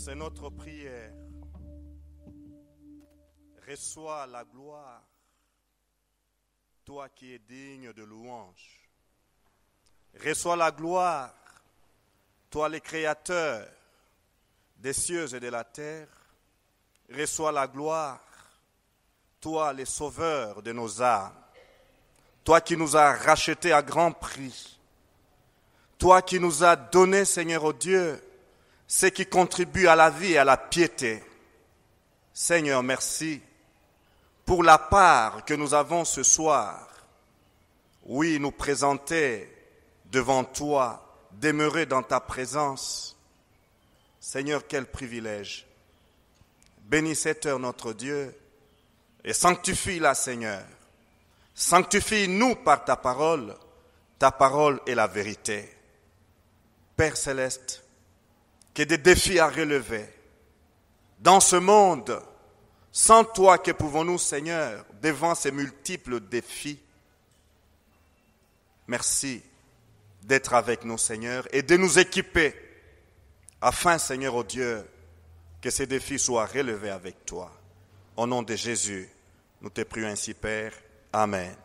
C'est notre prière. Reçois la gloire, toi qui es digne de louange. Reçois la gloire, toi le Créateur des cieux et de la terre. Reçois la gloire, toi le Sauveur de nos âmes. Toi qui nous as rachetés à grand prix. Toi qui nous as donné, Seigneur oh Dieu, ce qui contribue à la vie et à la piété. Seigneur, merci pour la part que nous avons ce soir. Oui, nous présenter devant toi, demeurer dans ta présence. Seigneur, quel privilège. Bénis cette heure, notre Dieu, et sanctifie-la, Seigneur. Sanctifie-nous par ta parole est la vérité. Père céleste, que des défis à relever. Dans ce monde, sans toi, que pouvons-nous, Seigneur, devant ces multiples défis? Merci d'être avec nous, Seigneur, et de nous équiper, afin, Seigneur, oh Dieu, que ces défis soient relevés avec toi. Au nom de Jésus, nous te prions ainsi, Père. Amen.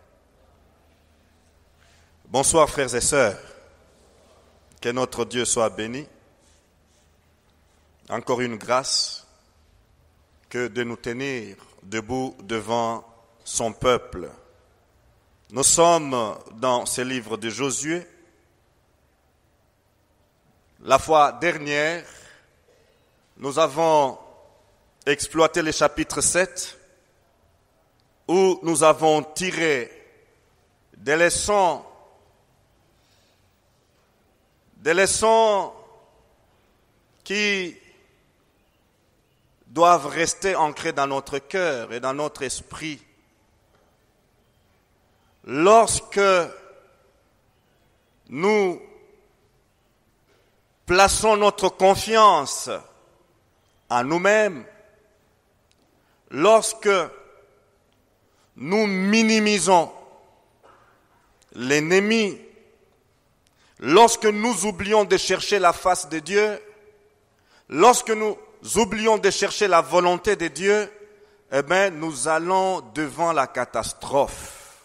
Bonsoir, frères et sœurs. Que notre Dieu soit béni. Encore une grâce que de nous tenir debout devant son peuple. Nous sommes dans ce livre de Josué. La fois dernière, nous avons exploité le chapitre 7 où nous avons tiré des leçons qui doivent rester ancrées dans notre cœur et dans notre esprit. Lorsque nous plaçons notre confiance en nous-mêmes, lorsque nous minimisons l'ennemi, lorsque nous oublions de chercher la face de Dieu, lorsque nous oublions de chercher la volonté de Dieu, eh bien, nous allons devant la catastrophe.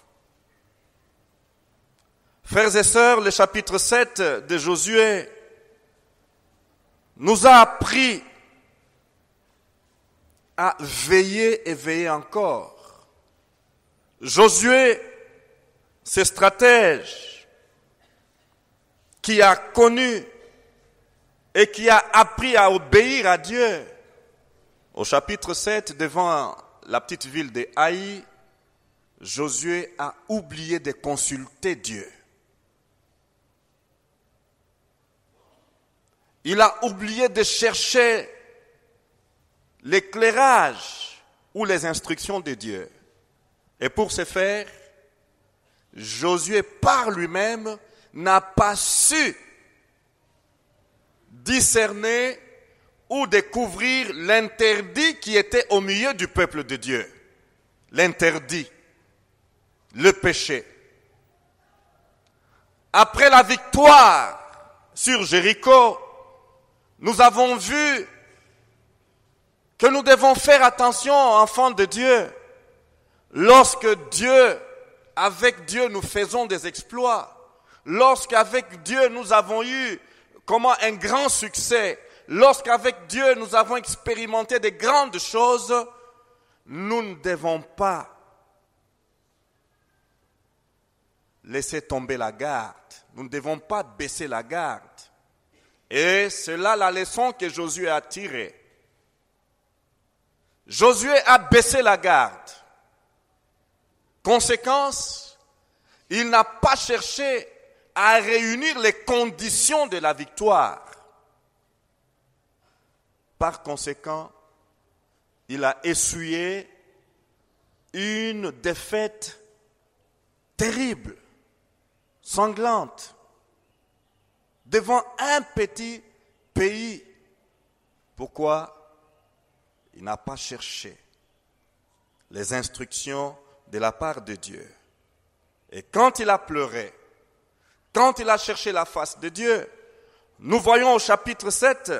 Frères et sœurs, le chapitre 7 de Josué nous a appris à veiller et veiller encore. Josué, ce stratège qui a connu et qui a appris à obéir à Dieu. Au chapitre 7, devant la petite ville de Haï, Josué a oublié de consulter Dieu. Il a oublié de chercher l'éclairage ou les instructions de Dieu. Et pour ce faire, Josué par lui-même n'a pas su discerner ou découvrir l'interdit qui était au milieu du peuple de Dieu. L'interdit, le péché. Après la victoire sur Jéricho, nous avons vu que nous devons faire attention, enfants de Dieu, lorsque avec Dieu, nous faisons des exploits, lorsqu'avec Dieu, nous avons eu un grand succès, lorsqu'avec Dieu, nous avons expérimenté de grandes choses, nous ne devons pas laisser tomber la garde. Nous ne devons pas baisser la garde. Et c'est là la leçon que Josué a tirée. Josué a baissé la garde. Conséquence, il n'a pas cherché à réunir les conditions de la victoire. Par conséquent, il a essuyé une défaite terrible, sanglante, devant un petit pays. Pourquoi? Il n'a pas cherché les instructions de la part de Dieu. Et quand il a pleuré, quand il a cherché la face de Dieu, nous voyons au chapitre 7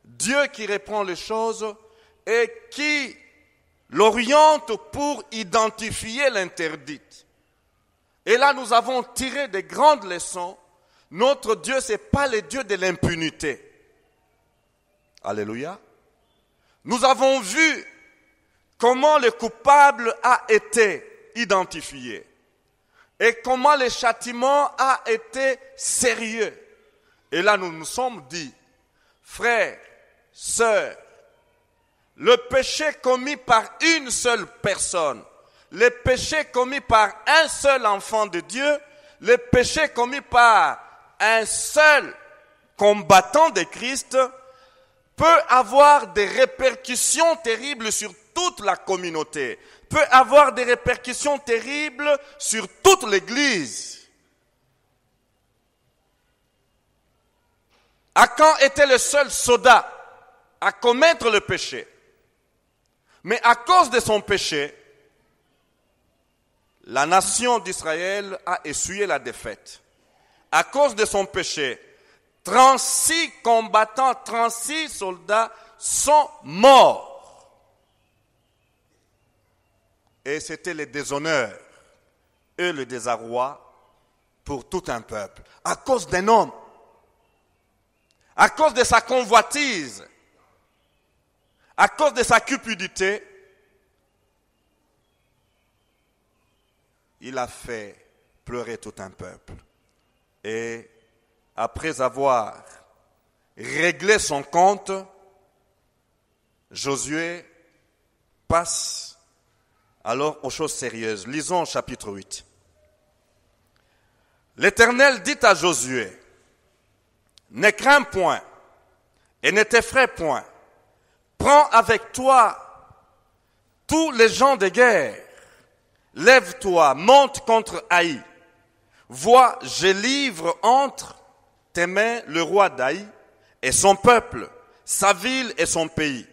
Dieu qui reprend les choses et qui l'oriente pour identifier l'interdit. Et là, nous avons tiré des grandes leçons. Notre Dieu, ce n'est pas le Dieu de l'impunité. Alléluia. Nous avons vu comment le coupable a été identifié et comment le châtiment a été sérieux. Et là, nous nous sommes dit, frères, sœurs, le péché commis par une seule personne, le péché commis par un seul enfant de Dieu, le péché commis par un seul combattant de Christ peut avoir des répercussions terribles sur toute la communauté, peut avoir des répercussions terribles sur toute l'Église. Achan était le seul soldat à commettre le péché. Mais à cause de son péché, la nation d'Israël a essuyé la défaite. À cause de son péché, 36 combattants, 36 soldats sont morts. Et c'était le déshonneur et le désarroi pour tout un peuple. À cause d'un homme, à cause de sa convoitise, à cause de sa cupidité, il a fait pleurer tout un peuple. Et après avoir réglé son compte, Josué passe alors aux choses sérieuses. Lisons chapitre 8. L'Éternel dit à Josué, ne crains point et ne t'effraie point. Prends avec toi tous les gens de guerre. Lève-toi, monte contre Haï. Vois, je livre entre tes mains le roi d'Haï et son peuple, sa ville et son pays.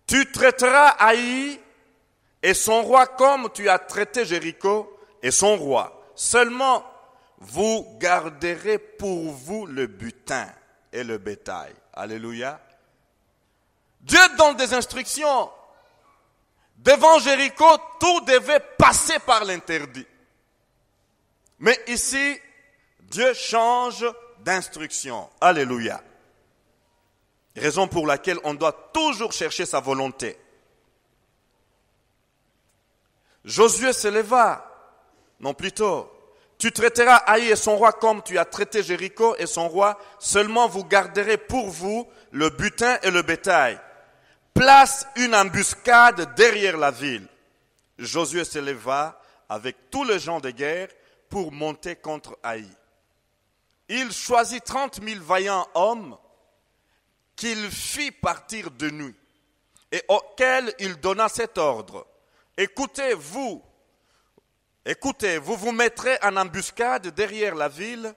Tu traiteras Haï et son roi comme tu as traité Jéricho et son roi. Seulement, vous garderez pour vous le butin et le bétail. Alléluia. Dieu donne des instructions. Devant Jéricho, tout devait passer par l'interdit. Mais ici, Dieu change d'instruction. Alléluia. Raison pour laquelle on doit toujours chercher sa volonté. Josué se leva, non plutôt. Tu traiteras Haï et son roi comme tu as traité Jéricho et son roi. Seulement vous garderez pour vous le butin et le bétail. Place une embuscade derrière la ville. Josué se leva avec tous les gens de guerre pour monter contre Haï. Il choisit 30 000 vaillants hommes qu'il fit partir de nuit et auxquels il donna cet ordre. Écoutez, vous vous mettrez en embuscade derrière la ville,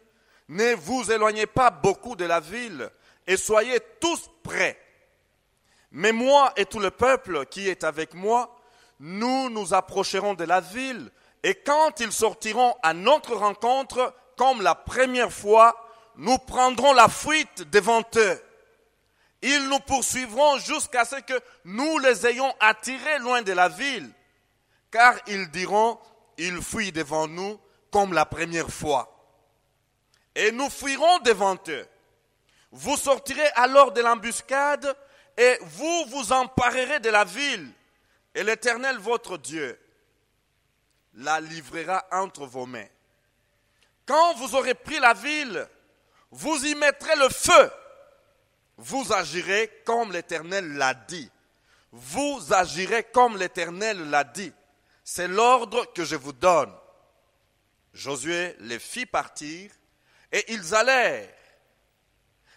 ne vous éloignez pas beaucoup de la ville et soyez tous prêts. Mais moi et tout le peuple qui est avec moi, nous nous approcherons de la ville et quand ils sortiront à notre rencontre, comme la première fois, nous prendrons la fuite devant eux. Ils nous poursuivront jusqu'à ce que nous les ayons attirés loin de la ville, car ils diront, ils fuient devant nous comme la première fois. Et nous fuirons devant eux. Vous sortirez alors de l'embuscade et vous vous emparerez de la ville. Et l'Éternel, votre Dieu, la livrera entre vos mains. Quand vous aurez pris la ville, vous y mettrez le feu. Vous agirez comme l'Éternel l'a dit. Vous agirez comme l'Éternel l'a dit. C'est l'ordre que je vous donne. Josué les fit partir et ils allèrent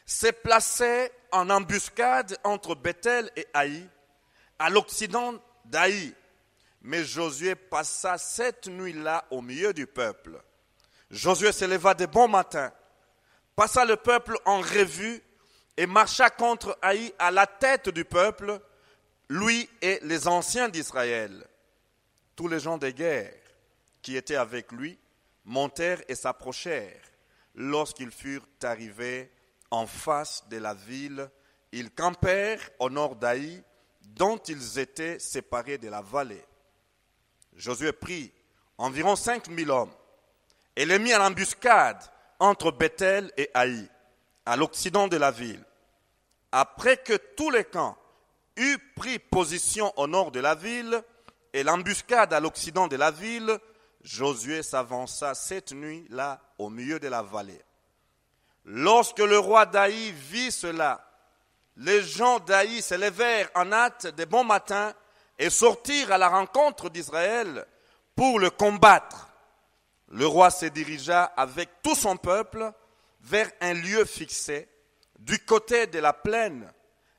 se placer en embuscade entre Bethel et Haï, à l'occident d'Haï. Mais Josué passa cette nuit-là au milieu du peuple. Josué se leva de bon matin, passa le peuple en revue et marcha contre Haï à la tête du peuple, lui et les anciens d'Israël. Tous les gens de guerre qui étaient avec lui montèrent et s'approchèrent. Lorsqu'ils furent arrivés en face de la ville, ils campèrent au nord d'Aï, dont ils étaient séparés de la vallée. Josué prit environ 5000 hommes et les mit en embuscade entre Bethel et Haï, à l'occident de la ville. Après que tous les camps eurent pris position au nord de la ville et l'embuscade à l'occident de la ville, Josué s'avança cette nuit-là au milieu de la vallée. Lorsque le roi d'Haï vit cela, les gens d'Haï se levèrent en hâte de bon matin et sortirent à la rencontre d'Israël pour le combattre. Le roi se dirigea avec tout son peuple vers un lieu fixé du côté de la plaine,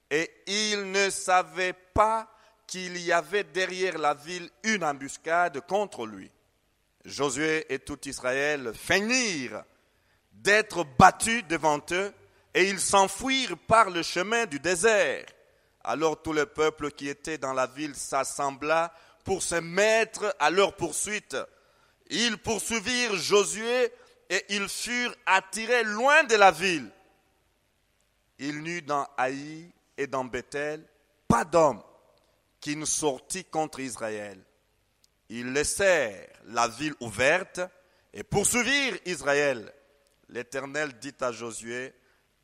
et il ne savait pas qu'il y avait derrière la ville une embuscade contre lui. Josué et tout Israël feignirent d'être battus devant eux, et ils s'enfuirent par le chemin du désert. Alors tout le peuple qui était dans la ville s'assembla pour se mettre à leur poursuite. Ils poursuivirent Josué et ils furent attirés loin de la ville. Il n'y eut dans Haï et dans Bethel pas d'homme qui ne sortit contre Israël. Ils laissèrent la ville ouverte et poursuivirent Israël. L'Éternel dit à Josué,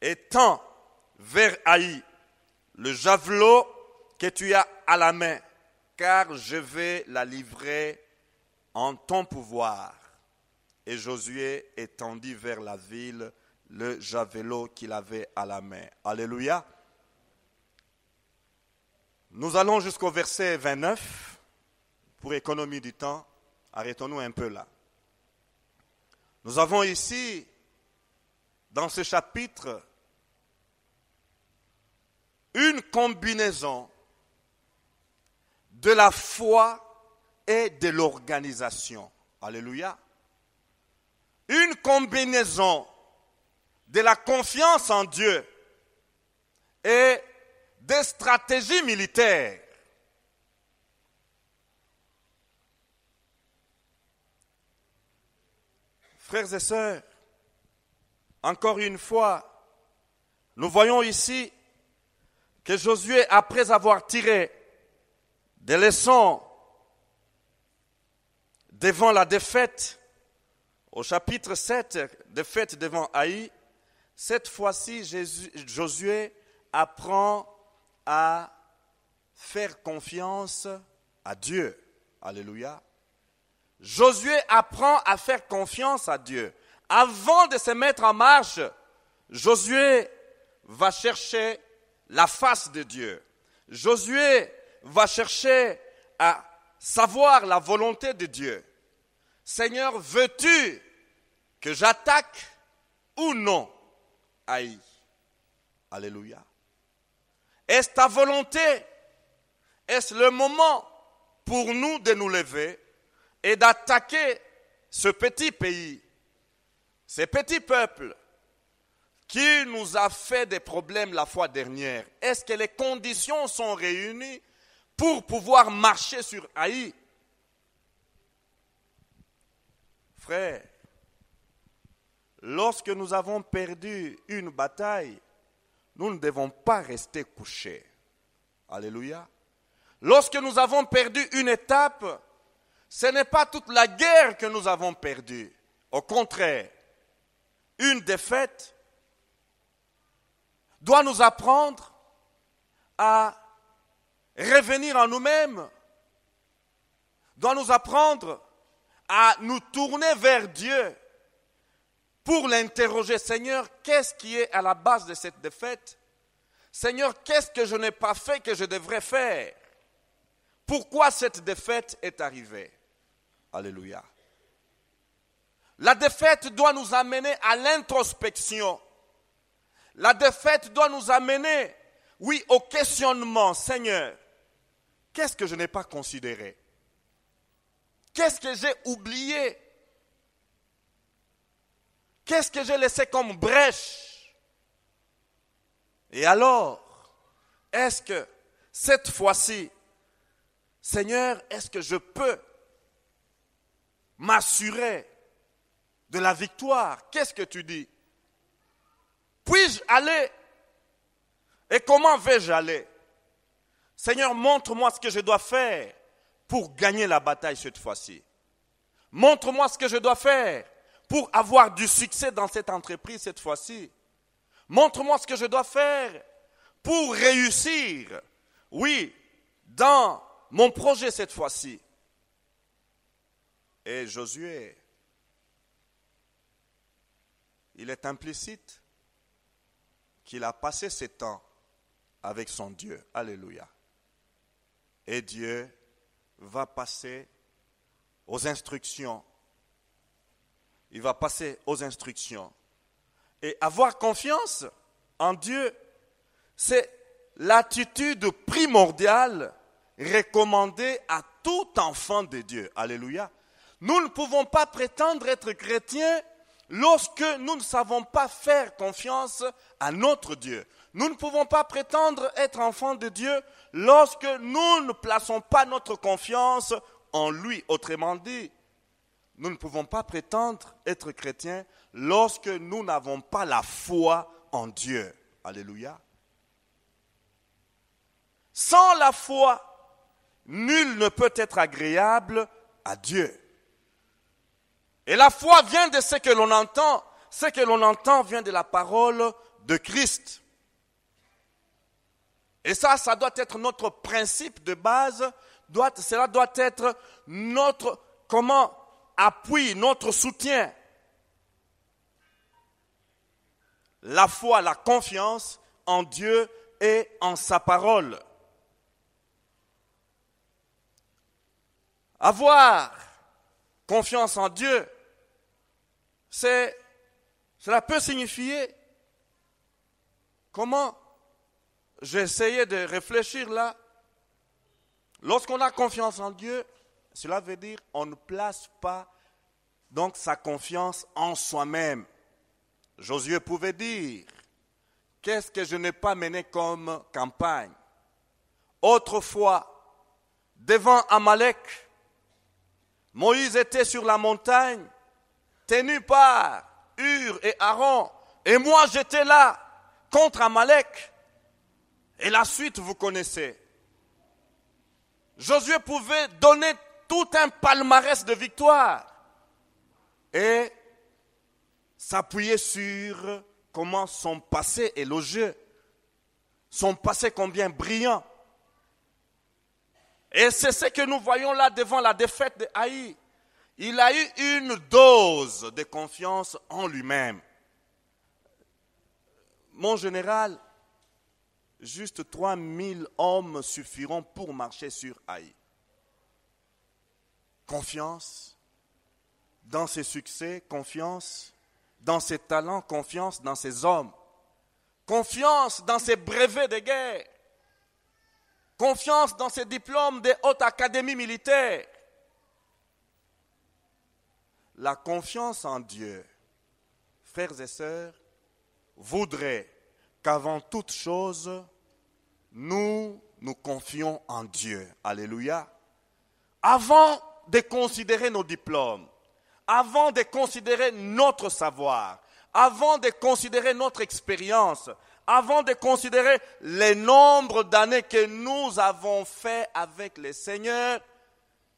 étends vers Haï le javelot que tu as à la main, car je vais la livrer en ton pouvoir. Et Josué étendit vers la ville le javelot qu'il avait à la main. Alléluia. Nous allons jusqu'au verset 29. Pour économie du temps, arrêtons-nous un peu là. Nous avons ici, dans ce chapitre, une combinaison de la foi et de l'organisation. Alléluia. Une combinaison de la confiance en Dieu et des stratégies militaires. Frères et sœurs, encore une fois, nous voyons ici que Josué, après avoir tiré des leçons devant la défaite, au chapitre 7, défaite devant Haï, cette fois-ci, Josué apprend à faire confiance à Dieu. Alléluia. Josué apprend à faire confiance à Dieu. Avant de se mettre en marche, Josué va chercher la face de Dieu. Josué va chercher à savoir la volonté de Dieu. Seigneur, veux-tu que j'attaque ou non Haï? Alléluia. Est-ce ta volonté? Est-ce le moment pour nous de nous lever et d'attaquer ce petit pays, ce petit peuple qui nous a fait des problèmes la fois dernière? Est-ce que les conditions sont réunies pour pouvoir marcher sur Haï? Frères, lorsque nous avons perdu une bataille, nous ne devons pas rester couchés. Alléluia. Lorsque nous avons perdu une étape, ce n'est pas toute la guerre que nous avons perdue. Au contraire, une défaite doit nous apprendre à revenir en nous-mêmes, doit nous apprendre à nous tourner vers Dieu pour l'interroger. Seigneur, qu'est-ce qui est à la base de cette défaite? Seigneur, qu'est-ce que je n'ai pas fait que je devrais faire? Pourquoi cette défaite est arrivée? Alléluia. La défaite doit nous amener à l'introspection. La défaite doit nous amener, oui, au questionnement. Seigneur, qu'est-ce que je n'ai pas considéré? Qu'est-ce que j'ai oublié? Qu'est-ce que j'ai laissé comme brèche? Et alors, est-ce que cette fois-ci, Seigneur, est-ce que je peux m'assurer de la victoire? Qu'est-ce que tu dis? Puis-je aller Et comment vais-je aller? Seigneur, montre-moi ce que je dois faire pour gagner la bataille cette fois-ci. Montre-moi ce que je dois faire pour avoir du succès dans cette entreprise cette fois-ci. Montre-moi ce que je dois faire pour réussir, oui, dans mon projet cette fois-ci. Et Josué, il est implicite qu'il a passé ses temps avec son Dieu. Alléluia. Et Dieu va passer aux instructions. Il va passer aux instructions. Et avoir confiance en Dieu, c'est l'attitude primordiale recommandée à tout enfant de Dieu. Alléluia. Nous ne pouvons pas prétendre être chrétiens lorsque nous ne savons pas faire confiance à notre Dieu. Nous ne pouvons pas prétendre être enfants de Dieu lorsque nous ne plaçons pas notre confiance en lui. Autrement dit, nous ne pouvons pas prétendre être chrétiens lorsque nous n'avons pas la foi en Dieu. Alléluia. Sans la foi, nul ne peut être agréable à Dieu. Et la foi vient de ce que l'on entend. Ce que l'on entend vient de la parole de Christ. Et ça doit être notre principe de base. Cela doit être notre appui, notre soutien. La foi, la confiance en Dieu et en sa parole. Avoir confiance en Dieu, cela peut signifier comment? J'ai essayé de réfléchir là. Lorsqu'on a confiance en Dieu, cela veut dire on ne place pas donc sa confiance en soi-même. Josué pouvait dire, qu'est-ce que je n'ai pas mené comme campagne? Autrefois, devant Amalek, Moïse était sur la montagne, tenu par Hur et Aaron, et moi j'étais là contre Amalek. Et la suite, vous connaissez. Josué pouvait donner tout un palmarès de victoire et s'appuyer sur comment son passé élogieux, son passé combien brillant. Et c'est ce que nous voyons là devant la défaite de Haï. Il a eu une dose de confiance en lui-même. Mon général, juste 3000 hommes suffiront pour marcher sur Haï. Confiance dans ses succès, confiance dans ses talents, confiance dans ses hommes, confiance dans ses brevets de guerre, confiance dans ses diplômes des hautes académies militaires. La confiance en Dieu, frères et sœurs, voudrait qu'avant toute chose, nous nous confions en Dieu. Alléluia. Avant de considérer nos diplômes, avant de considérer notre savoir, avant de considérer notre expérience, avant de considérer le nombre d'années que nous avons fait avec le Seigneur,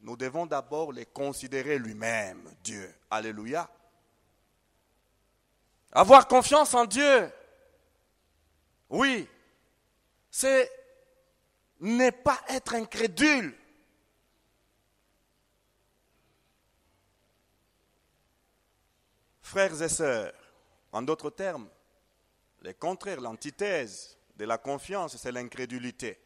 nous devons d'abord les considérer lui-même, Dieu. Alléluia. Avoir confiance en Dieu, oui, c'est ne pas être incrédule. Frères et sœurs, en d'autres termes, le contraire, l'antithèse de la confiance, c'est l'incrédulité.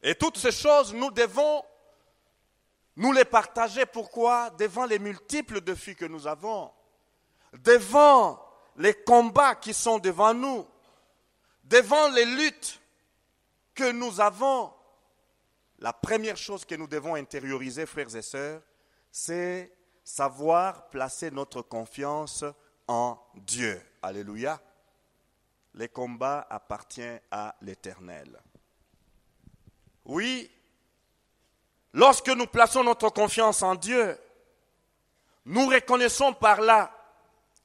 Et toutes ces choses, nous devons nous les partager. Pourquoi? Devant les multiples défis que nous avons, devant les combats qui sont devant nous, devant les luttes que nous avons. La première chose que nous devons intérioriser, frères et sœurs, c'est savoir placer notre confiance en Dieu. Alléluia. Les combats appartiennent à l'Éternel. Oui, lorsque nous plaçons notre confiance en Dieu, nous reconnaissons par là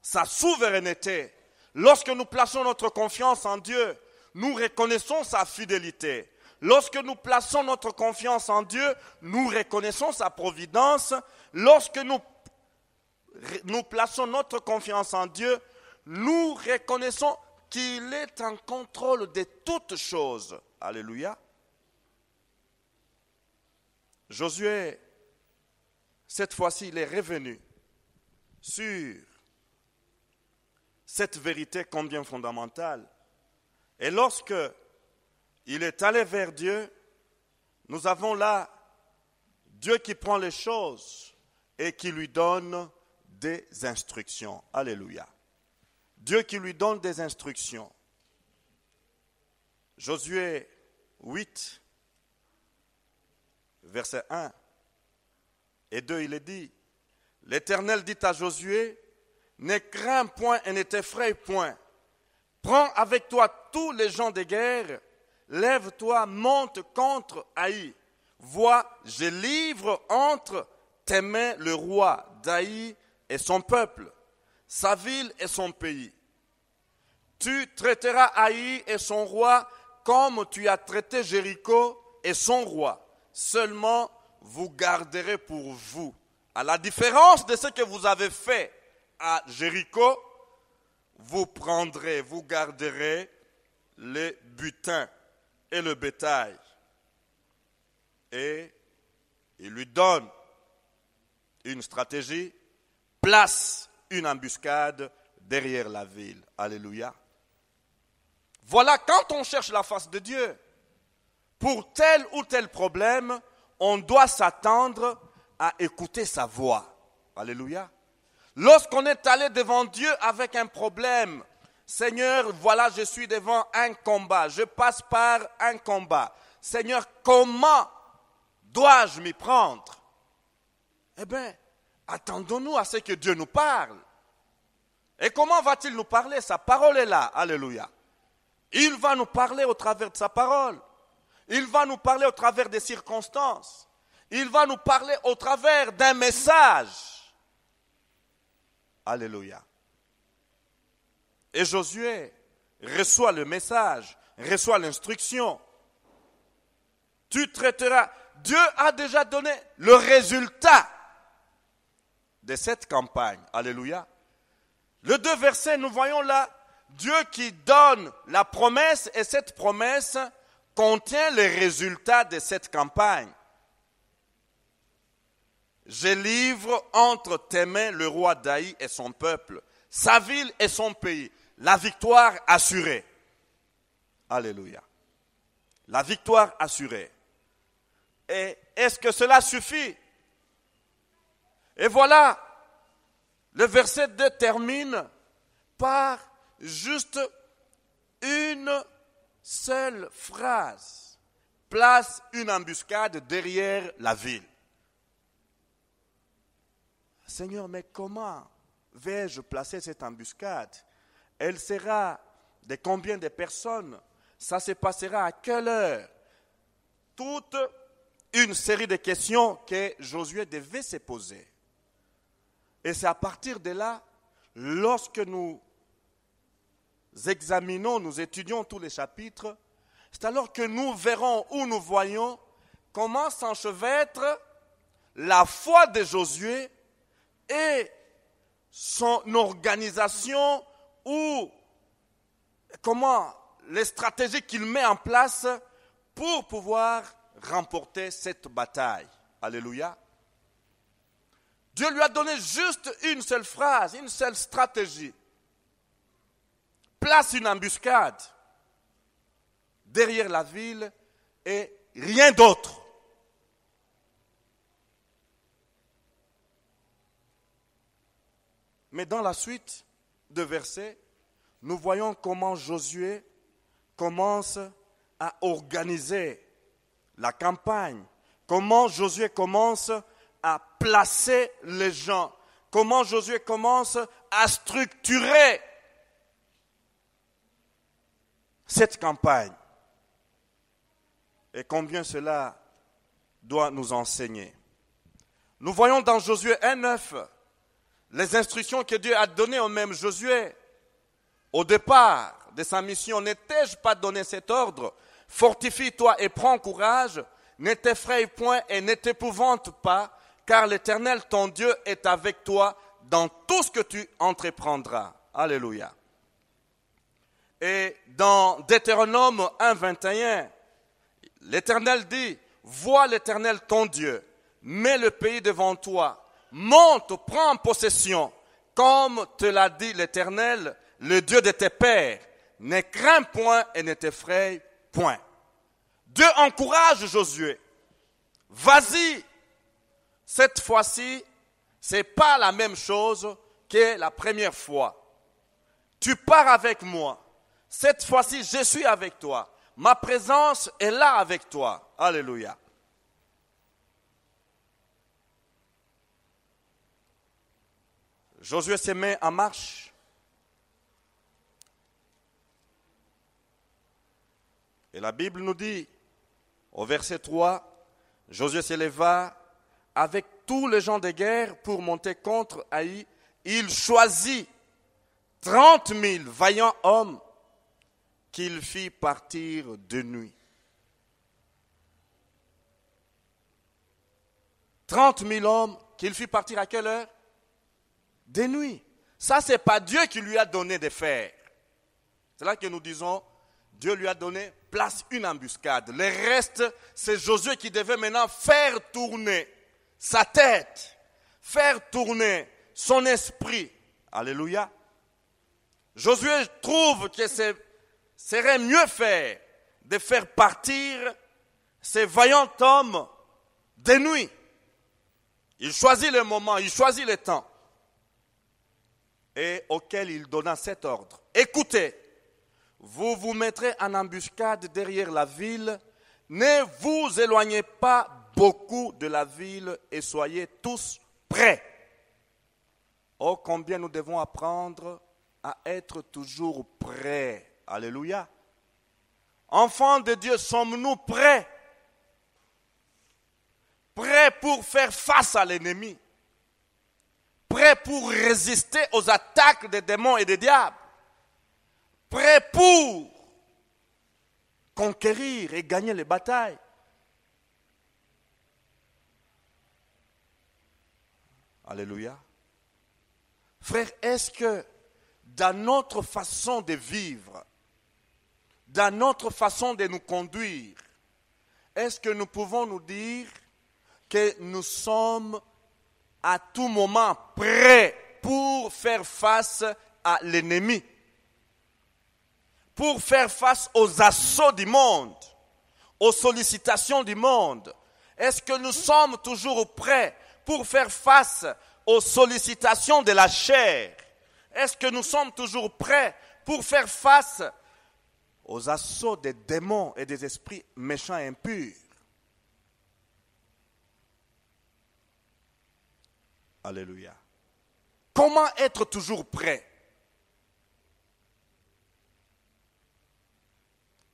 sa souveraineté. Lorsque nous plaçons notre confiance en Dieu, nous reconnaissons sa fidélité. Lorsque nous plaçons notre confiance en Dieu, nous reconnaissons sa providence. Lorsque nous plaçons notre confiance en Dieu, nous reconnaissons qu'il est en contrôle de toutes choses. Alléluia. Josué, cette fois-ci, il est revenu sur cette vérité combien fondamentale. Et lorsque il est allé vers Dieu, nous avons là Dieu qui prend les choses et qui lui donne des instructions. Alléluia. Dieu qui lui donne des instructions. Josué 8, verset 1 et 2, il est dit, l'Éternel dit à Josué, ne crains point et ne t'effraie point. Prends avec toi tous les gens de guerre, lève-toi, monte contre Haï. Vois, je livre entre tes mains le roi d'Haï et son peuple, sa ville et son pays. Tu traiteras Haï et son roi comme tu as traité Jéricho et son roi. Seulement, vous garderez pour vous. À la différence de ce que vous avez fait à Jéricho, vous prendrez, vous garderez les butins et le bétail. Et il lui donne une stratégie, place une embuscade derrière la ville. Alléluia. Voilà, quand on cherche la face de Dieu, pour tel ou tel problème, on doit s'attendre à écouter sa voix. Alléluia. Lorsqu'on est allé devant Dieu avec un problème, Seigneur, voilà, je suis devant un combat, je passe par un combat. Seigneur, comment dois-je m'y prendre? Eh bien, attendons-nous à ce que Dieu nous parle. Et comment va-t-il nous parler? Sa parole est là. Alléluia. Il va nous parler au travers de sa parole. Il va nous parler au travers des circonstances. Il va nous parler au travers d'un message. Alléluia. Et Josué reçoit le message, reçoit l'instruction. Tu traiteras. Dieu a déjà donné le résultat de cette campagne. Alléluia. Les 2 versets, nous voyons là Dieu qui donne la promesse et cette promesse contient les résultats de cette campagne. Je livre entre tes mains le roi d'Haï et son peuple, sa ville et son pays. La victoire assurée. Alléluia. La victoire assurée. Et est-ce que cela suffit? Et voilà, le verset 2 termine par juste une seule phrase. Place une embuscade derrière la ville. Seigneur, mais comment vais-je placer cette embuscade? Elle sera de combien de personnes? Ça se passera à quelle heure? Toute une série de questions que Josué devait se poser. Et c'est à partir de là, lorsque nous examinons, nous étudions tous les chapitres, c'est alors que nous verrons ou nous voyons comment s'enchevêtre la foi de Josué et son organisation ou comment les stratégies qu'il met en place pour pouvoir remporter cette bataille. Alléluia. Dieu lui a donné juste une seule phrase, une seule stratégie. Place une embuscade derrière la ville et rien d'autre. Mais dans la suite de versets, nous voyons comment Josué commence à organiser la campagne, comment Josué commence à placer les gens, comment Josué commence à structurer cette campagne. Et combien cela doit nous enseigner. Nous voyons dans Josué 1:9, les instructions que Dieu a données au même Josué, au départ de sa mission, ne t'ai-je pas donné cet ordre? Fortifie-toi et prends courage, ne t'effraie point et ne t'épouvante pas, car l'Éternel, ton Dieu, est avec toi dans tout ce que tu entreprendras. Alléluia. Et dans Deutéronome 1, 21, l'Éternel dit, vois l'Éternel ton Dieu, mets le pays devant toi, monte, prends possession, comme te l'a dit l'Éternel, le Dieu de tes pères, ne crains point et ne t'effraie point. Dieu encourage Josué. Vas-y. Cette fois-ci, ce n'est pas la même chose que la première fois. Tu pars avec moi. Cette fois-ci, je suis avec toi. Ma présence est là avec toi. Alléluia. Josué se met en marche. Et la Bible nous dit, au verset 3, Josué se leva avec tous les gens de guerre pour monter contre Haï. Il choisit 30 000 vaillants hommes qu'il fit partir de nuit. 30 000 hommes qu'il fit partir à quelle heure? De nuit. Ça, ce n'est pas Dieu qui lui a donné de faire. C'est là que nous disons, Dieu lui a donné, place une embuscade. Le reste, c'est Josué qui devait maintenant faire tourner sa tête, faire tourner son esprit. Alléluia. Josué trouve que ce serait mieux faire de faire partir ces vaillants hommes de nuit. Il choisit le moment, il choisit le temps. Et auquel il donna cet ordre. Écoutez, vous vous mettrez en embuscade derrière la ville, ne vous éloignez pas beaucoup de la ville et soyez tous prêts. Oh, combien nous devons apprendre à être toujours prêts. Alléluia. Enfants de Dieu, sommes-nous prêts? Prêts pour faire face à l'ennemi? Prêts pour résister aux attaques des démons et des diables? Prêts pour conquérir et gagner les batailles? Alléluia. Frère, est-ce que dans notre façon de vivre, dans notre façon de nous conduire, est-ce que nous pouvons nous dire que nous sommes à tout moment prêts pour faire face à l'ennemi, pour faire face aux assauts du monde, aux sollicitations du monde? Est-ce que nous sommes toujours prêts pour faire face aux sollicitations de la chair? Est-ce que nous sommes toujours prêts pour faire face aux assauts des démons et des esprits méchants et impurs? Alléluia. Comment être toujours prêt?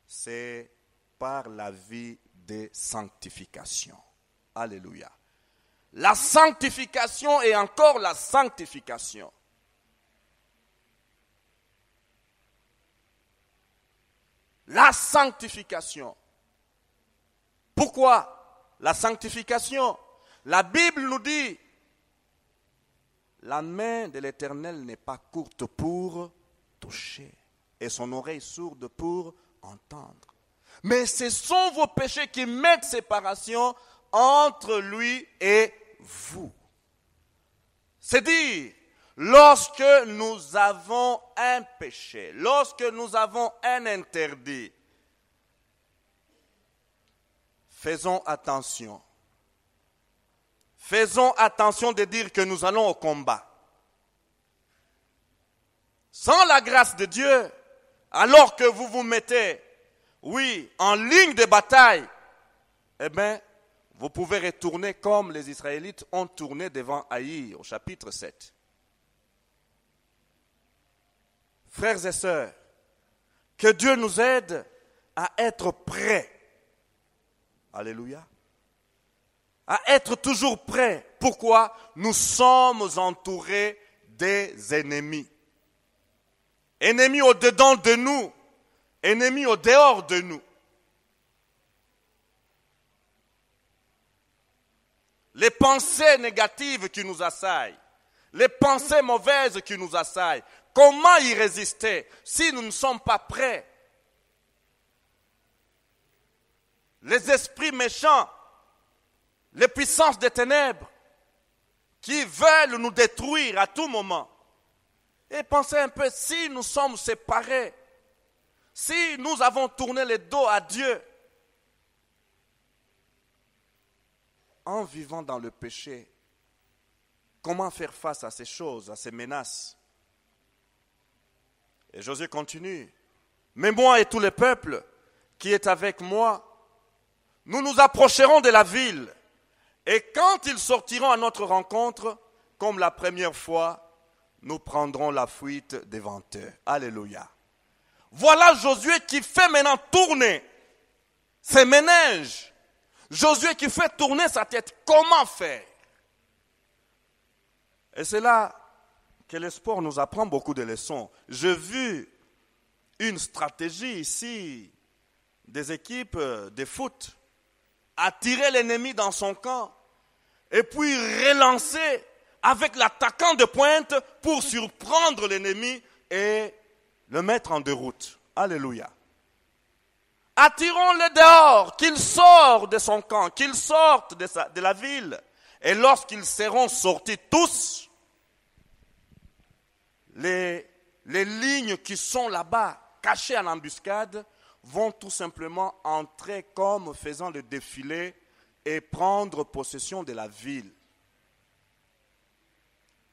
C'est par la vie de sanctification. Alléluia. La sanctification et encore la sanctification. La sanctification. Pourquoi la sanctification? La Bible nous dit, la main de l'Éternel n'est pas courte pour toucher et son oreille sourde pour entendre. Mais ce sont vos péchés qui mettent séparation entre lui et vous. C'est dire, lorsque nous avons un péché, lorsque nous avons un interdit, faisons attention. Faisons attention de dire que nous allons au combat. Sans la grâce de Dieu, alors que vous vous mettez, oui, en ligne de bataille, eh bien, vous pouvez retourner comme les Israélites ont tourné devant Haï, au chapitre 7. Frères et sœurs, que Dieu nous aide à être prêts. Alléluia. À être toujours prêts. Pourquoi? Nous sommes entourés des ennemis. Ennemis au-dedans de nous, ennemis au dehors de nous. Les pensées négatives qui nous assaillent, les pensées mauvaises qui nous assaillent, comment y résister si nous ne sommes pas prêts? Les esprits méchants, les puissances des ténèbres qui veulent nous détruire à tout moment. Et pensez un peu, si nous sommes séparés, si nous avons tourné le dos à Dieu, en vivant dans le péché, comment faire face à ces choses, à ces menaces? Et Josué continue. Mais moi et tout le peuple qui est avec moi, nous nous approcherons de la ville. Et quand ils sortiront à notre rencontre, comme la première fois, nous prendrons la fuite devant eux. Alléluia. Voilà Josué qui fait maintenant tourner ses méninges. Josué qui fait tourner sa tête. Comment faire? Et c'est là que le sport nous apprend beaucoup de leçons. J'ai vu une stratégie ici des équipes de foot. Attirer l'ennemi dans son camp et puis relancer avec l'attaquant de pointe pour surprendre l'ennemi et le mettre en déroute. Alléluia. Attirons-le dehors, qu'il sorte de son camp, qu'il sorte de la ville. Et lorsqu'ils seront sortis tous, les lignes qui sont là-bas, cachées en embuscade, vont tout simplement entrer comme faisant le défilé et prendre possession de la ville.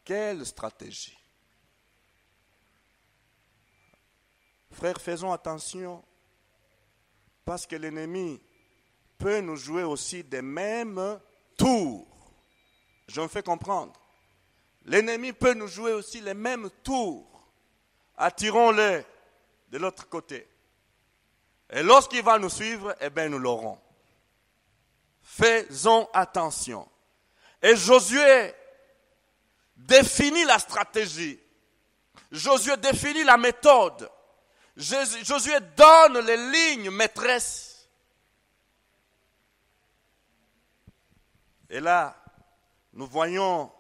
Quelle stratégie! Frères, faisons attention, parce que l'ennemi peut nous jouer aussi des mêmes tours. Je me fais comprendre. L'ennemi peut nous jouer aussi les mêmes tours. Attirons-le de l'autre côté. Et lorsqu'il va nous suivre, eh bien nous l'aurons. Faisons attention. Et Josué définit la stratégie. Josué définit la méthode. Josué donne les lignes maîtresses. Et là, nous voyons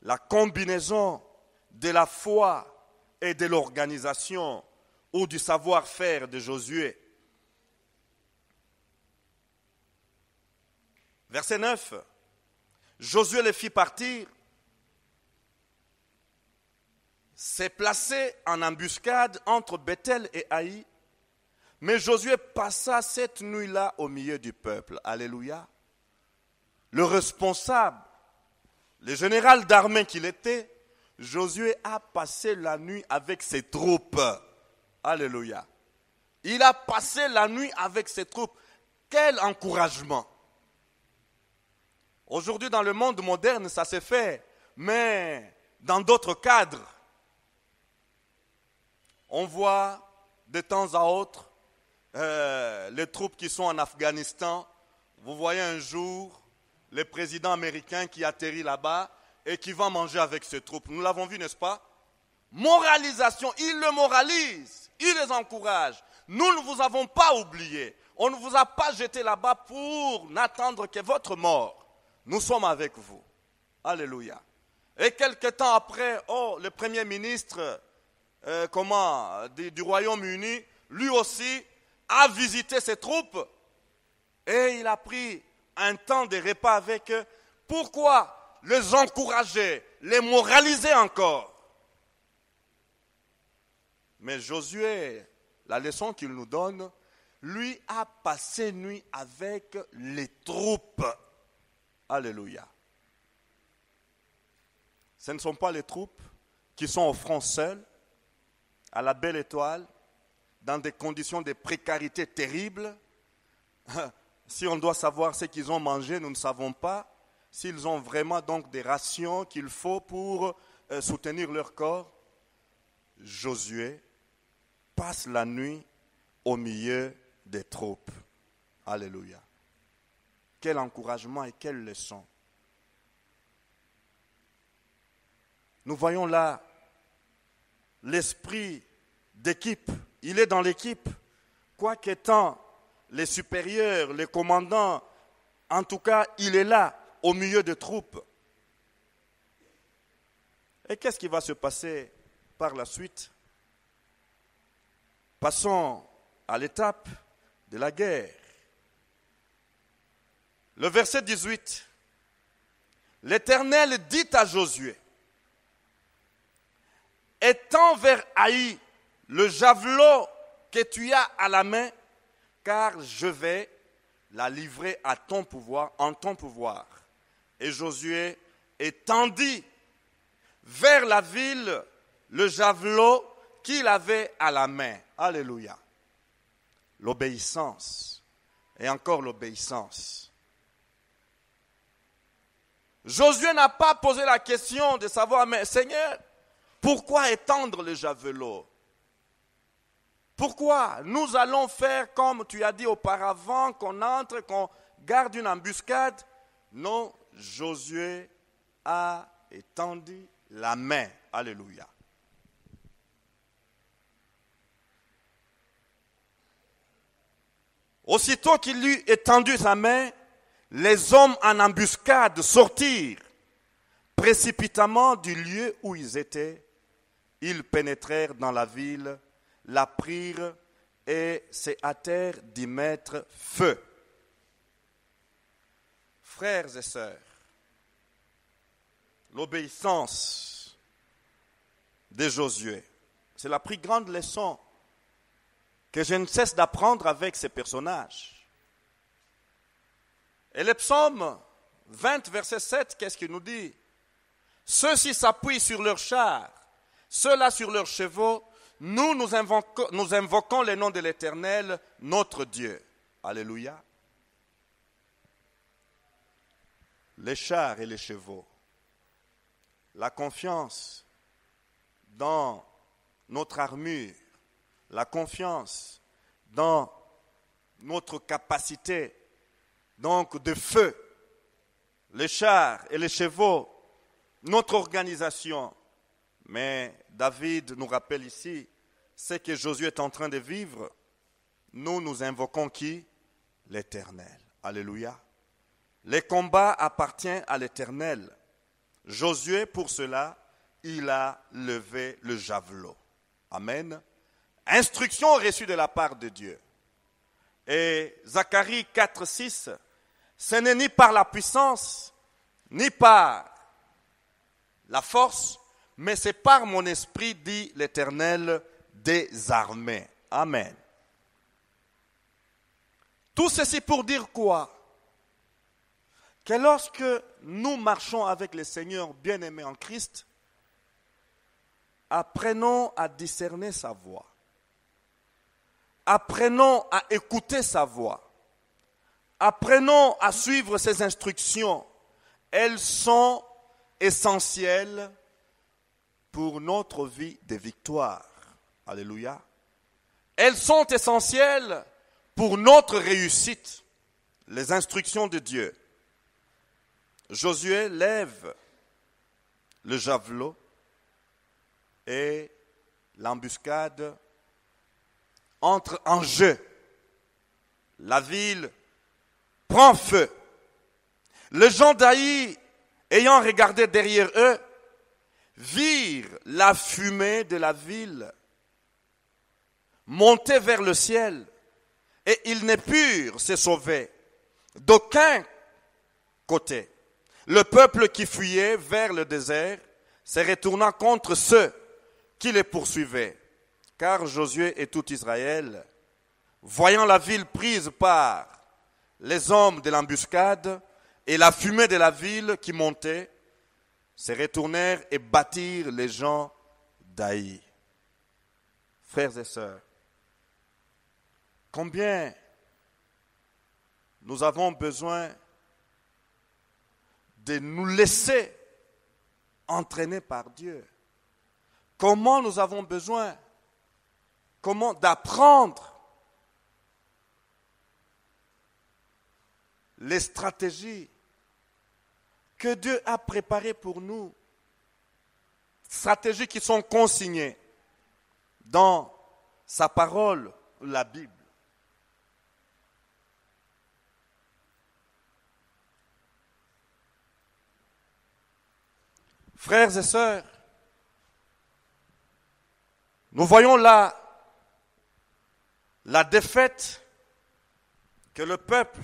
la combinaison de la foi et de l'organisation ou du savoir-faire de Josué. Verset 9. Josué les fit partir, s'est placé en embuscade entre Bethel et Haï, mais Josué passa cette nuit-là au milieu du peuple. Alléluia. Le responsable, le général d'armée qu'il était, Josué a passé la nuit avec ses troupes. Alléluia. Il a passé la nuit avec ses troupes. Quel encouragement! Aujourd'hui, dans le monde moderne, ça s'est fait, mais dans d'autres cadres, on voit de temps à autre les troupes qui sont en Afghanistan. Vous voyez un jour le président américain qui atterrit là-bas et qui va manger avec ses troupes. Nous l'avons vu, n'est-ce pas? Moralisation, il le moralise, il les encourage. Nous ne vous avons pas oublié. On ne vous a pas jeté là-bas pour n'attendre que votre mort. Nous sommes avec vous. Alléluia. Et quelque temps après, le premier ministre du Royaume-Uni, lui aussi, a visité ses troupes et il a pris un temps de repas avec eux. Pourquoi les encourager, les moraliser encore? Mais Josué, la leçon qu'il nous donne, lui a passé nuit avec les troupes. Alléluia. Ce ne sont pas les troupes qui sont au front seuls, à la belle étoile, dans des conditions de précarité terribles. Si on doit savoir ce qu'ils ont mangé, nous ne savons pas. S'ils ont vraiment donc des rations qu'il faut pour soutenir leur corps. Josué passe la nuit au milieu des troupes. Alléluia. Quel encouragement et quelle leçon. Nous voyons là l'esprit d'équipe. Il est dans l'équipe. Quoi qu'étant les supérieurs, les commandants, en tout cas, il est là, au milieu des troupes. Et qu'est-ce qui va se passer par la suite? Passons à l'étape de la guerre. Le verset 18. L'Éternel dit à Josué, étends vers Haï le javelot que tu as à la main, car je vais la livrer à ton pouvoir, en ton pouvoir. Et Josué étendit vers la ville le javelot qu'il avait à la main. Alléluia. L'obéissance. Et encore l'obéissance. Josué n'a pas posé la question de savoir, mais Seigneur, pourquoi étendre le javelot? Pourquoi? Nous allons faire comme tu as dit auparavant, qu'on entre, qu'on garde une embuscade. Non, Josué a étendu la main. Alléluia. Aussitôt qu'il eut étendu sa main, les hommes en embuscade sortirent précipitamment du lieu où ils étaient. Ils pénétrèrent dans la ville, la prirent et se hâtèrent d'y mettre feu. Frères et sœurs, l'obéissance de Josué, c'est la plus grande leçon que je ne cesse d'apprendre avec ces personnages. Et le psaume 20, verset 7, qu'est-ce qu'il nous dit? Ceux-ci s'appuient sur leurs chars, ceux-là sur leurs chevaux. Nous invoquons le nom de l'Éternel, notre Dieu. Alléluia. Les chars et les chevaux. La confiance dans notre armure. La confiance dans notre capacité, donc de feu. Les chars et les chevaux, notre organisation. Mais David nous rappelle ici, ce que Josué est en train de vivre. Nous invoquons qui? L'Éternel. Alléluia. Le combat appartient à l'Éternel. Josué, pour cela, il a levé le javelot. Amen. Instruction reçue de la part de Dieu. Et Zacharie 4, 6, ce n'est ni par la puissance, ni par la force, mais c'est par mon esprit, dit l'Éternel des armées. Amen. Tout ceci pour dire quoi? Que lorsque nous marchons avec le Seigneur bien-aimé en Christ, apprenons à discerner sa voix. Apprenons à écouter sa voix. Apprenons à suivre ses instructions. Elles sont essentielles pour notre vie de victoire. Alléluia. Elles sont essentielles pour notre réussite. Les instructions de Dieu. Josué lève le javelot et l'embuscade entre en jeu. La ville prend feu. Les gens d'Haï, ayant regardé derrière eux, virent la fumée de la ville monter vers le ciel et ils ne purent se sauver d'aucun côté. Le peuple qui fuyait vers le désert se retourna contre ceux qui les poursuivaient. Car Josué et tout Israël, voyant la ville prise par les hommes de l'embuscade et la fumée de la ville qui montait, se retournèrent et battirent les gens d'Haï. Frères et sœurs, combien nous avons besoin de nous laisser entraîner par Dieu. Comment nous avons besoin d'apprendre les stratégies que Dieu a préparées pour nous. Stratégies qui sont consignées dans sa parole, la Bible. Frères et sœurs, nous voyons là la défaite que le peuple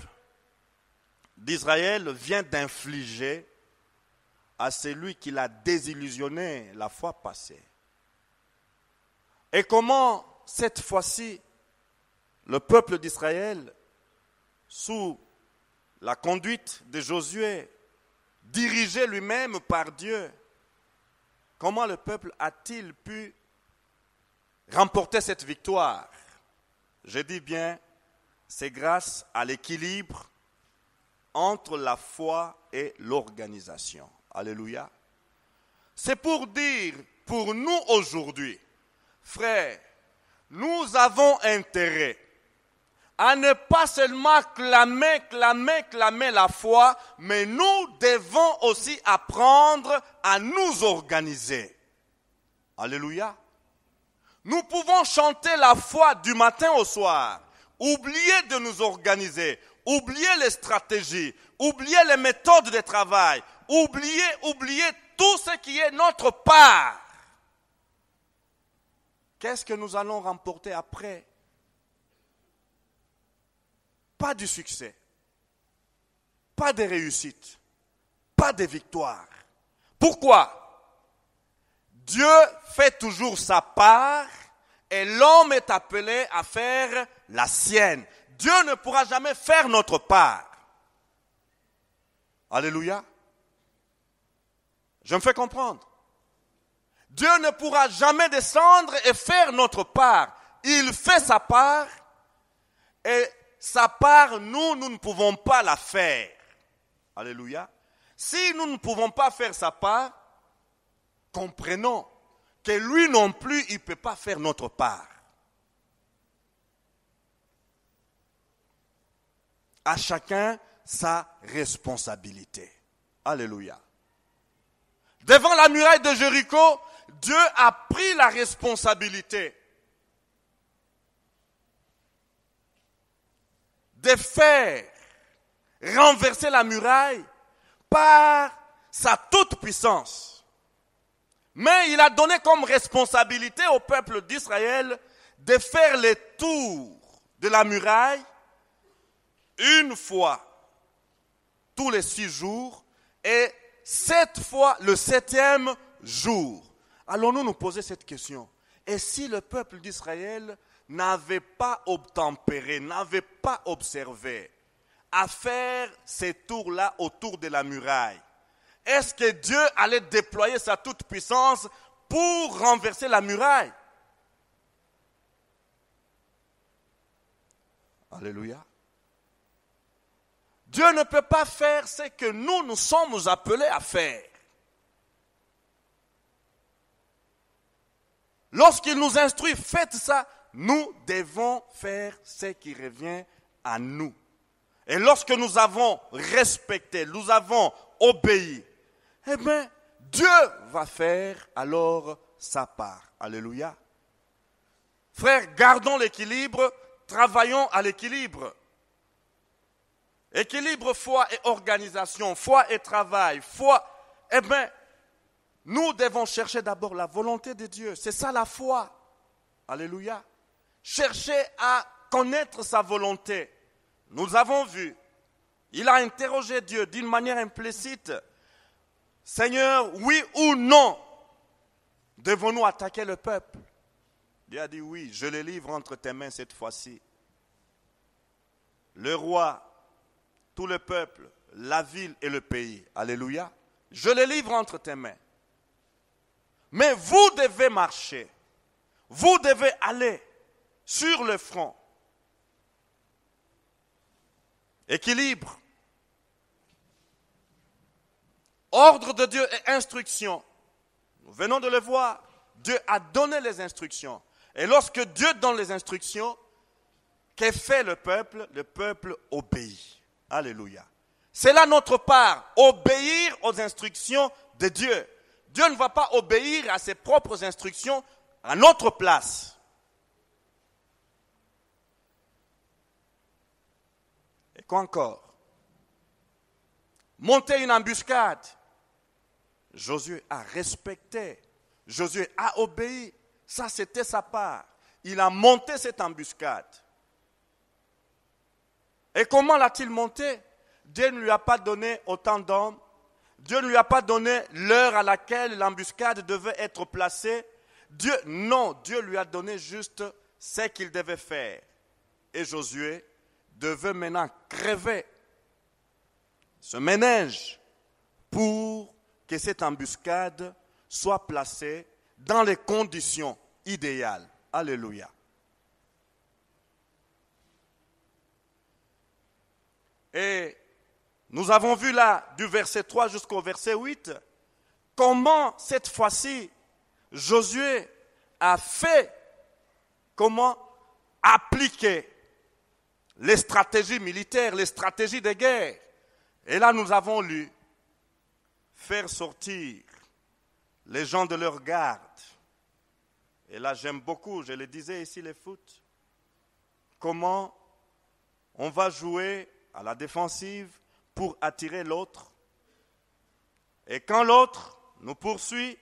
d'Israël vient d'infliger à celui qui l'a désillusionné la fois passée. Et comment, cette fois-ci, le peuple d'Israël, sous la conduite de Josué, dirigé lui-même par Dieu, comment le peuple a-t-il pu remporter cette victoire? Je dis bien, c'est grâce à l'équilibre entre la foi et l'organisation. Alléluia. C'est pour dire, pour nous aujourd'hui, frères, nous avons intérêt à ne pas seulement clamer la foi, mais nous devons aussi apprendre à nous organiser. Alléluia. Nous pouvons chanter la foi du matin au soir, oublier de nous organiser, oublier les stratégies, oublier les méthodes de travail, oublier tout ce qui est notre part. Qu'est-ce que nous allons remporter après? Pas du succès, pas de réussite, pas de victoire. Pourquoi? Dieu fait toujours sa part et l'homme est appelé à faire la sienne. Dieu ne pourra jamais faire notre part. Alléluia. Je me fais comprendre. Dieu ne pourra jamais descendre et faire notre part. Il fait sa part et sa part, nous ne pouvons pas la faire. Alléluia. Si nous ne pouvons pas faire sa part, comprenons que lui non plus, il ne peut pas faire notre part. À chacun sa responsabilité. Alléluia. Devant la muraille de Jéricho, Dieu a pris la responsabilité de faire renverser la muraille par sa toute puissance. Mais il a donné comme responsabilité au peuple d'Israël de faire le tour de la muraille une fois tous les 6 jours et 7 fois le 7e jour. Allons-nous nous poser cette question? Et si le peuple d'Israël n'avait pas obtempéré, n'avait pas observé à faire ces tours-là autour de la muraille, est-ce que Dieu allait déployer sa toute-puissance pour renverser la muraille? Alléluia. Dieu ne peut pas faire ce que nous sommes appelés à faire. Lorsqu'il nous instruit, faites ça, nous devons faire ce qui revient à nous. Et lorsque nous avons respecté, nous avons obéi, eh bien, Dieu va faire alors sa part. Alléluia. Frères, gardons l'équilibre, travaillons à l'équilibre. Équilibre, foi et organisation, foi et travail, foi, eh bien, nous devons chercher d'abord la volonté de Dieu. C'est ça la foi. Alléluia. Chercher à connaître sa volonté. Nous avons vu, il a interrogé Dieu d'une manière implicite. Seigneur, oui ou non, devons-nous attaquer le peuple? Dieu a dit oui, je les livre entre tes mains cette fois-ci. Le roi, tout le peuple, la ville et le pays. Alléluia. Je les livre entre tes mains. Mais vous devez marcher. Vous devez aller sur le front. Équilibre. Ordre de Dieu et instruction. Nous venons de le voir. Dieu a donné les instructions. Et lorsque Dieu donne les instructions, que fait le peuple? Le peuple obéit. Alléluia. C'est là notre part. Obéir aux instructions de Dieu. Dieu ne va pas obéir à ses propres instructions à notre place. Quoi encore? Monter une embuscade. Josué a respecté. Josué a obéi. Ça, c'était sa part. Il a monté cette embuscade. Et comment l'a-t-il monté? Dieu ne lui a pas donné autant d'hommes. Dieu ne lui a pas donné l'heure à laquelle l'embuscade devait être placée. Dieu lui a donné juste ce qu'il devait faire. Et Josué devait maintenant crever ce ménage pour que cette embuscade soit placée dans les conditions idéales. Alléluia. Et nous avons vu là, du verset 3 jusqu'au verset 8, comment cette fois-ci, Josué a fait, comment appliquer les stratégies militaires, les stratégies de guerre. Et là, nous avons lu, faire sortir les gens de leur garde. Et là, j'aime beaucoup, je le disais ici, les foot. Comment on va jouer à la défensive pour attirer l'autre. Et quand l'autre nous poursuit,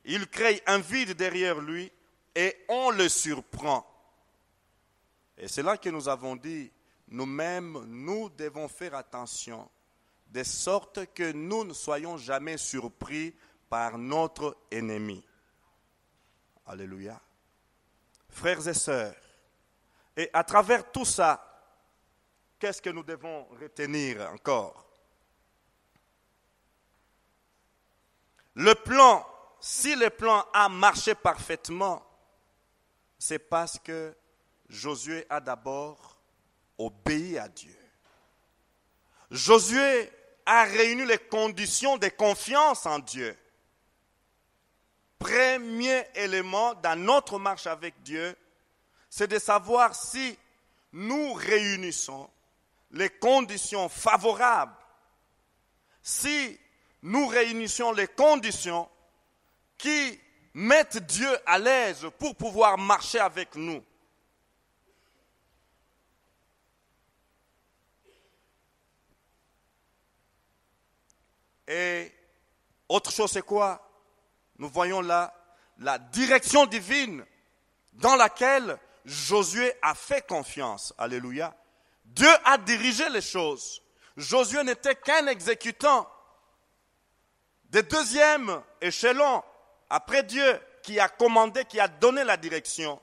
il crée un vide derrière lui et on le surprend. Et c'est là que nous avons dit, nous-mêmes, nous devons faire attention, de sorte que nous ne soyons jamais surpris par notre ennemi. Alléluia. Frères et sœurs, et à travers tout ça, qu'est-ce que nous devons retenir encore? Le plan, si le plan a marché parfaitement, c'est parce que Josué a d'abord obéi à Dieu. Josué a réuni les conditions de confiance en Dieu. Premier élément dans notre marche avec Dieu, c'est de savoir si nous réunissons les conditions favorables, si nous réunissons les conditions qui mettent Dieu à l'aise pour pouvoir marcher avec nous. Et autre chose, c'est quoi? Nous voyons là la direction divine dans laquelle Josué a fait confiance. Alléluia. Dieu a dirigé les choses. Josué n'était qu'un exécutant de deuxième échelon après Dieu qui a commandé, qui a donné la direction.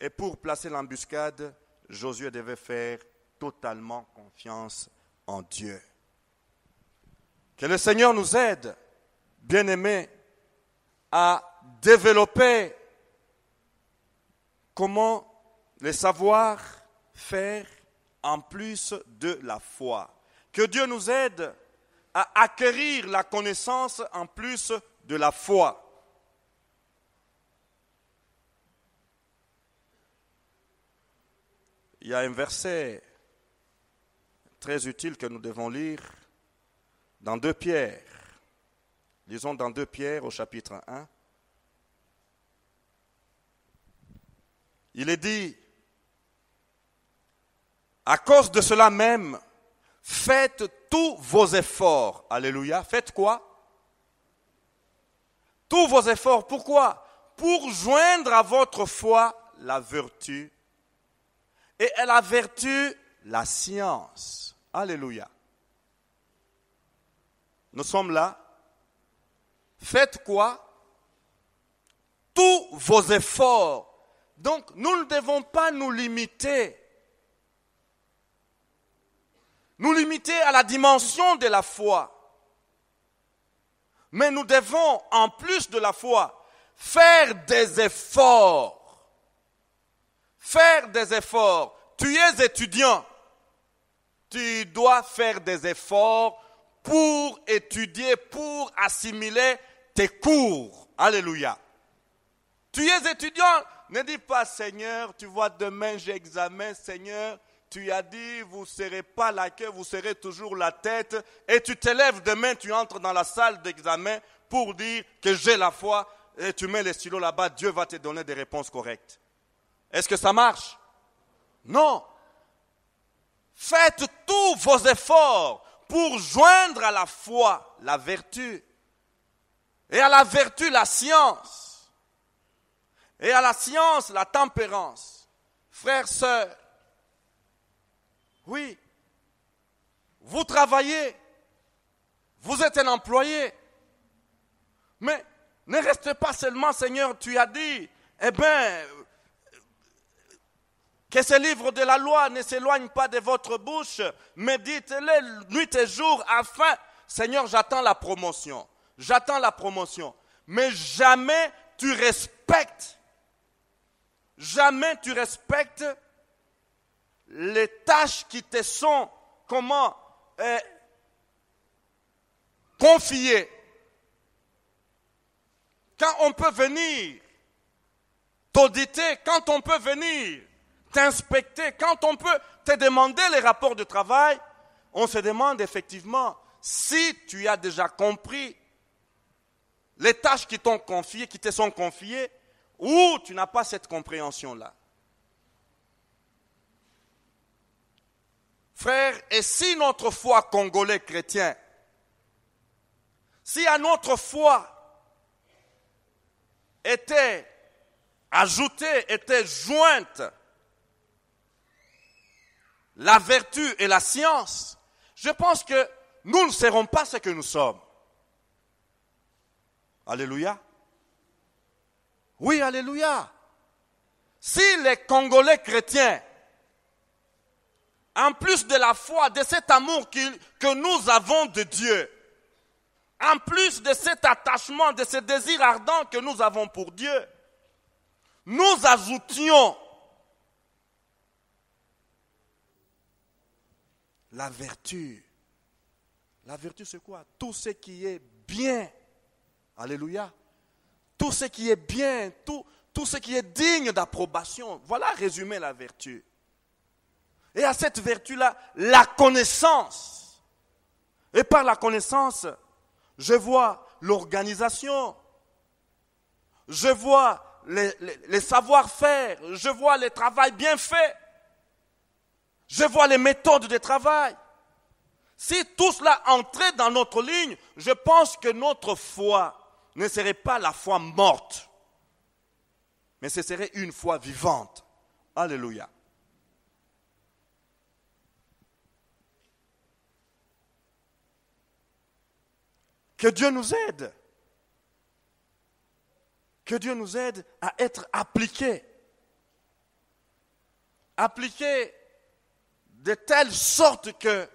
Et pour placer l'embuscade, Josué devait faire totalement confiance en Dieu. Que le Seigneur nous aide, bien-aimés, à développer comment le savoir faire en plus de la foi. Que Dieu nous aide à acquérir la connaissance en plus de la foi. Il y a un verset très utile que nous devons lire dans 2 Pierre. Lisons dans 2 Pierre au chapitre 1. Il est dit, à cause de cela même, faites tous vos efforts. Alléluia. Faites quoi? Tous vos efforts. Pourquoi? Pour joindre à votre foi la vertu. Et à la vertu, la science. Alléluia. Nous sommes là. Faites quoi? Tous vos efforts. Donc, nous ne devons pas nous limiter. Nous limiter à la dimension de la foi. Mais nous devons, en plus de la foi, faire des efforts. Faire des efforts. Tu es étudiant. Tu dois faire des efforts pour étudier, pour assimiler tes cours. Alléluia. Tu es étudiant. Ne dis pas, Seigneur, tu vois, demain j'ai examen, Seigneur, tu as dit, vous ne serez pas la queue, vous serez toujours la tête, et tu te lèves demain, tu entres dans la salle d'examen pour dire que j'ai la foi, et tu mets les stylos là-bas, Dieu va te donner des réponses correctes. Est-ce que ça marche? Non. Faites tous vos efforts pour joindre à la foi la vertu. Et à la vertu, la science. Et à la science, la tempérance. Frères, sœurs, oui, vous travaillez, vous êtes un employé, mais ne restez pas seulement, Seigneur, tu as dit, que ce livre de la loi ne s'éloigne pas de votre bouche, méditez-le nuit et jour afin, Seigneur, j'attends la promotion, mais jamais tu respectes les tâches qui te sont, confiées. Quand on peut venir t'auditer, quand on peut venir t'inspecter, quand on peut te demander les rapports de travail, on se demande effectivement si tu as déjà compris les tâches qui te sont confiées, ou tu n'as pas cette compréhension-là. Frères, et si notre foi congolais chrétien, si à notre foi était ajoutée, était jointe la vertu et la science, je pense que nous ne serons pas ce que nous sommes. Alléluia. Oui, alléluia. Si les Congolais chrétiens, en plus de la foi, de cet amour que nous avons de Dieu, en plus de cet attachement, de ce désir ardent que nous avons pour Dieu, nous ajoutions la vertu. La vertu, c'est quoi? Tout ce qui est bien. Alléluia. Tout ce qui est bien, tout ce qui est digne d'approbation. Voilà résumé la vertu. Et à cette vertu-là, la connaissance. Et par la connaissance, je vois l'organisation. Je vois les savoir-faire. Je vois le travail bien fait. Je vois les méthodes de travail. Si tout cela entrait dans notre ligne, je pense que notre foi ne serait pas la foi morte, mais ce serait une foi vivante. Alléluia. Que Dieu nous aide. Que Dieu nous aide à être appliqués. Appliqués de telle sorte que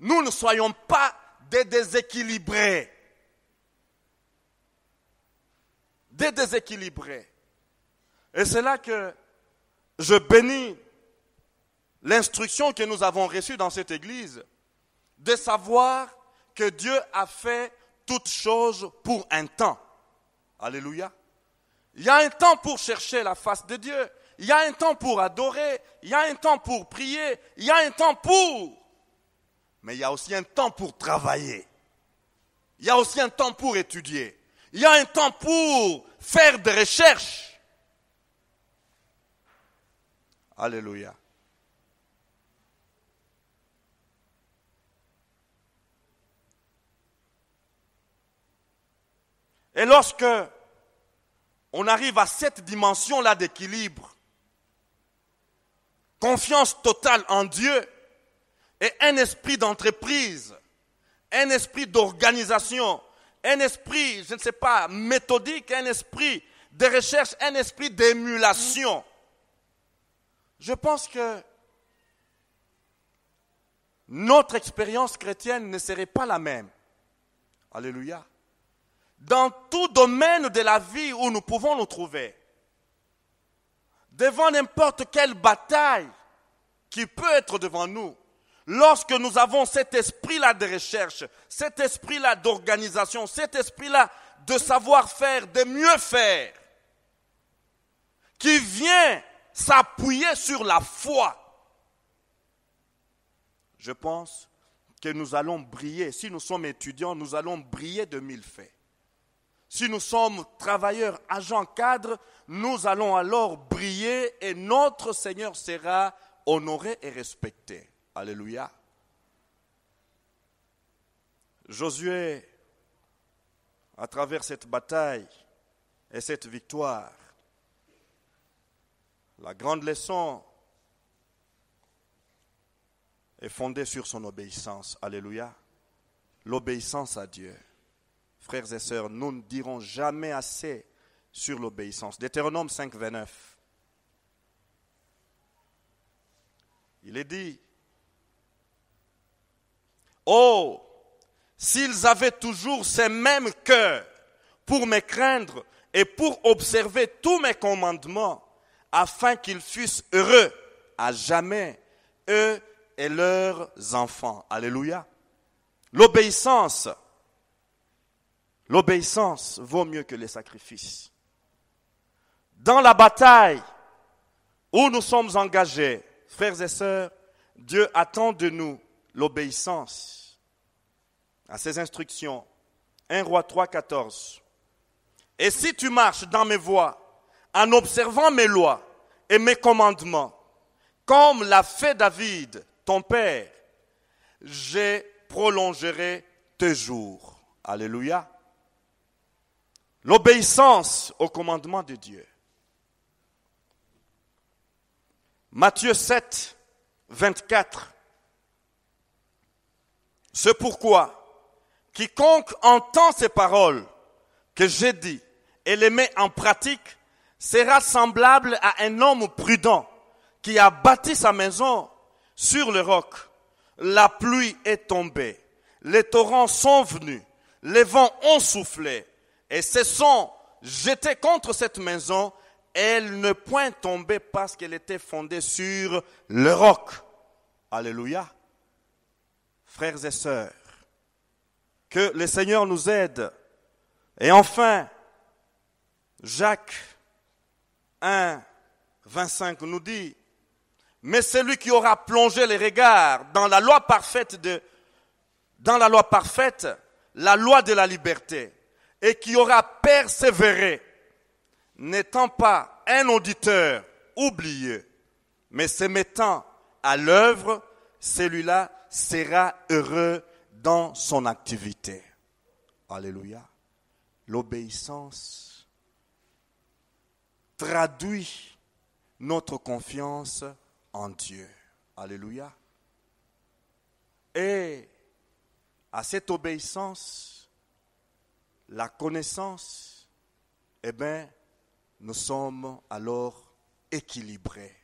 nous ne soyons pas des déséquilibrés. Des déséquilibrés. Et c'est là que je bénis l'instruction que nous avons reçue dans cette église, de savoir que Dieu a fait toutes choses pour un temps. Alléluia. Il y a un temps pour chercher la face de Dieu. Il y a un temps pour adorer. Il y a un temps pour prier. Il y a un temps pour... Mais il y a aussi un temps pour travailler. Il y a aussi un temps pour étudier. Il y a un temps pour faire des recherches. Alléluia. Et lorsque on arrive à cette dimension-là d'équilibre, confiance totale en Dieu et un esprit d'entreprise, un esprit d'organisation, un esprit, je ne sais pas, méthodique, un esprit de recherche, un esprit d'émulation. Je pense que notre expérience chrétienne ne serait pas la même. Alléluia. Dans tout domaine de la vie où nous pouvons nous trouver, devant n'importe quelle bataille qui peut être devant nous, lorsque nous avons cet esprit-là de recherche, cet esprit-là d'organisation, cet esprit-là de savoir-faire, de mieux faire, qui vient s'appuyer sur la foi, je pense que nous allons briller. Si nous sommes étudiants, nous allons briller de mille faits. si nous sommes travailleurs, agents, cadres, nous allons alors briller et notre Seigneur sera honoré et respecté. Alléluia. Josué, à travers cette bataille et cette victoire, la grande leçon est fondée sur son obéissance. Alléluia. L'obéissance à Dieu. Frères et sœurs, nous ne dirons jamais assez sur l'obéissance. Deutéronome 5, 29. Il est dit, « Oh, s'ils avaient toujours ces mêmes cœurs pour me craindre et pour observer tous mes commandements, afin qu'ils fussent heureux à jamais, eux et leurs enfants. » Alléluia. L'obéissance vaut mieux que les sacrifices. Dans la bataille où nous sommes engagés, frères et sœurs, Dieu attend de nous l'obéissance à ses instructions. 1 Roi 3, 14. « Et si tu marches dans mes voies, en observant mes lois et mes commandements, comme l'a fait David, ton père, je prolongerai tes jours. » Alléluia. L'obéissance au commandement de Dieu. Matthieu 7, 24. C'est pourquoi quiconque entend ces paroles que j'ai dit et les met en pratique sera semblable à un homme prudent qui a bâti sa maison sur le roc. La pluie est tombée, les torrents sont venus, les vents ont soufflé et se sont jetés contre cette maison. Elle ne point tombée parce qu'elle était fondée sur le roc. Alléluia. Frères et sœurs, que le Seigneur nous aide. Et enfin, Jacques 1, 25 nous dit, « Mais celui qui aura plongé les regards dans la loi parfaite, la loi de la liberté, et qui aura persévéré, n'étant pas un auditeur oublié, mais se mettant à l'œuvre, celui-là sera heureux dans son activité. » Alléluia. L'obéissance traduit notre confiance en Dieu. Alléluia. Et à cette obéissance, la connaissance, nous sommes alors équilibrés.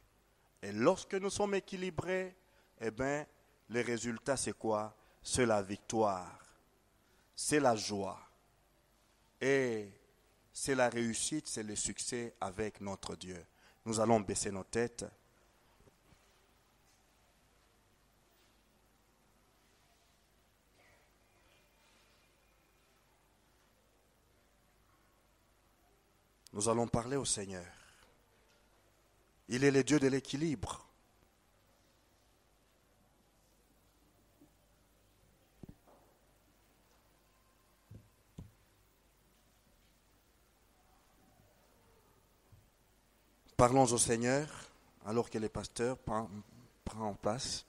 Et lorsque nous sommes équilibrés, le résultat c'est quoi? C'est la victoire, c'est la joie. Et c'est la réussite, c'est le succès avec notre Dieu. Nous allons baisser nos têtes. Nous allons parler au Seigneur. Il est le Dieu de l'équilibre. Parlons au Seigneur alors que le pasteur prend en place.